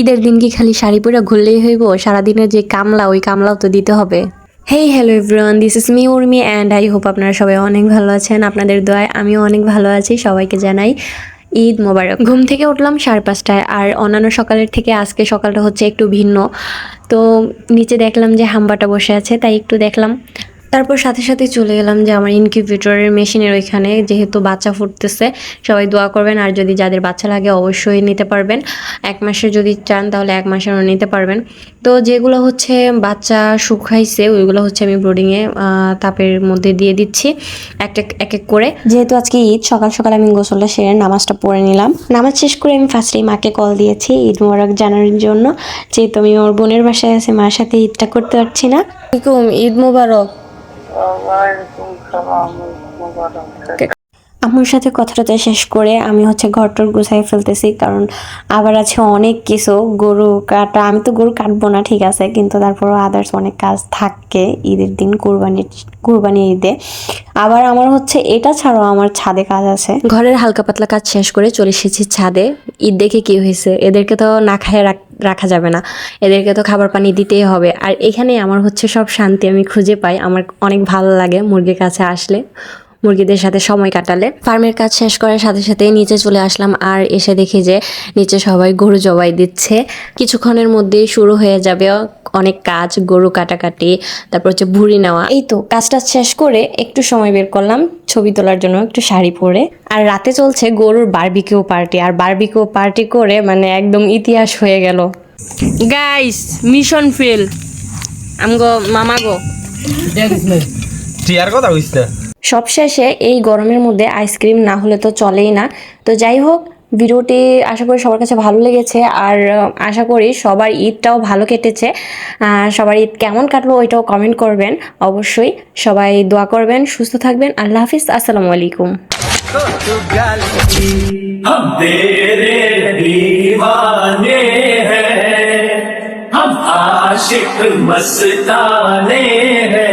ঈদের দিন কি খালি শাড়ি পরে ঘুরলেই হইব? সারাদিনের যে কামলা, ওই কামলাও তো দিতে হবে। Hey hello everyone, this is me Urmi and I hope আপনারা সবাই অনেক ভালো আছেন। আপনাদের দোয়ায় আমিও অনেক ভালো আছি। সবাইকে জানাই ঈদ মোবারক। ঘুম থেকে উঠলাম 5:30টায়, আর অন্যান্য সকালের থেকে আজকে সকালটা হচ্ছে একটু ভিন্ন। তো নিচে দেখলাম যে হাম্বাটা বসে আছে, তাই একটু দেখলাম। তারপর সাথে সাথে চলে গেলাম যে আমার ইনকিউবেটরের মেশিনের ওইখানে, যেহেতু বাচ্চা ফুটতেছে। সবাই দোয়া করবেন, আর যদি যাদের বাচ্চা লাগে অবশ্যই নিতে পারবেন। 1 মাসের যদি চান তাহলে 1 মাসেরও নিতে পারবেন। তো যেগুলো হচ্ছে বাচ্চা শুকাইছে ওইগুলো হচ্ছে আমি ব্রোডিংয়ে তাপের মধ্যে দিয়ে দিচ্ছি এক এক করে। যেহেতু আজকে ঈদ, সকাল সকাল আমি গোসলটা সেরে নামাজটা পড়ে নিলাম। নামাজ শেষ করে আমি ফার্স্টেই মাকে কল দিয়েছি ঈদ মোবারক জানানোর জন্য, যেহেতু আমি আমার বোনের বাসায় আছি, মার সাথে ঈদটা করতে পারছি না। ঈদ মোবারক। আম্মুর সাথে কথাটা শেষ করে আমি হচ্ছে ঘরটর গুছাই ফেলতেছি, কারণ আবার আছে অনেক কিছু। গরু কাটা, আমি তো গরু কাটবো না ঠিক আছে, কিন্তু তারপরও আদার্স অনেক কাজ থাকে ঈদের দিন, কুরবানি ঈদে। আবার আমার হচ্ছে এটা ছাড়াও আমার ছাদে কাজ আছে। ঘরের হালকা পাতলা কাজ শেষ করে চলে এসেছি ছাদে। ঈদ দেখে কি হয়েছে, এদেরকে তো না খাইয়ে রাখা যাবে না, এদেরকে তো খাবার পানি দিতেই হবে। আর এখানে আমার হচ্ছে সব শান্তি আমি খুঁজে পাই। আমার অনেক ভালো লাগে মুরগির কাছে আসলে, মুরগিদের সাথে সময় কাটালে। ফার্মের কাজ শেষ করার সাথে সাথে নিচে চলে আসলাম, আর এসে দেখি যে নিচে সবাই গরু জবাই দিচ্ছে। কিছুক্ষণের মধ্যেই শুরু হয়ে যাবে অনেক কাজ, গরু কাটাকাটি, তারপর হচ্ছে ভুঁড়ি নেওয়া। এই তো কাজটা শেষ করে একটু সময় বের করলাম ছবি তোলার জন্য, একটু শাড়ি পরে। আর রাতে চলছে গরুর বারবিকিউ পার্টি, আর বারবিকিউ পার্টি করে মানে একদম ইতিহাস হয়ে গেল। গাইস, মিশন ফেল আমগো মামাগো টিয়ার কথা বুঝতে। সবশেষে এই গরমের মধ্যে আইসক্রিম না হলে তো চলেই না। তো যাই হোক, ভিডিওটি আশা করি সবার কাছে ভালো লেগেছে, আর আশা করি সবার ঈদটাও ভালো কেটেছে। সবার ঈদ কেমন কাটলো ওইটাও কমেন্ট করবেন অবশ্যই। সবাই দোয়া করবেন, সুস্থ থাকবেন। আল্লাহ হাফিজ, আসসালামু আলাইকুম। हम तेरे दीवाने हैं, हम आशिक मस्ताने हैं।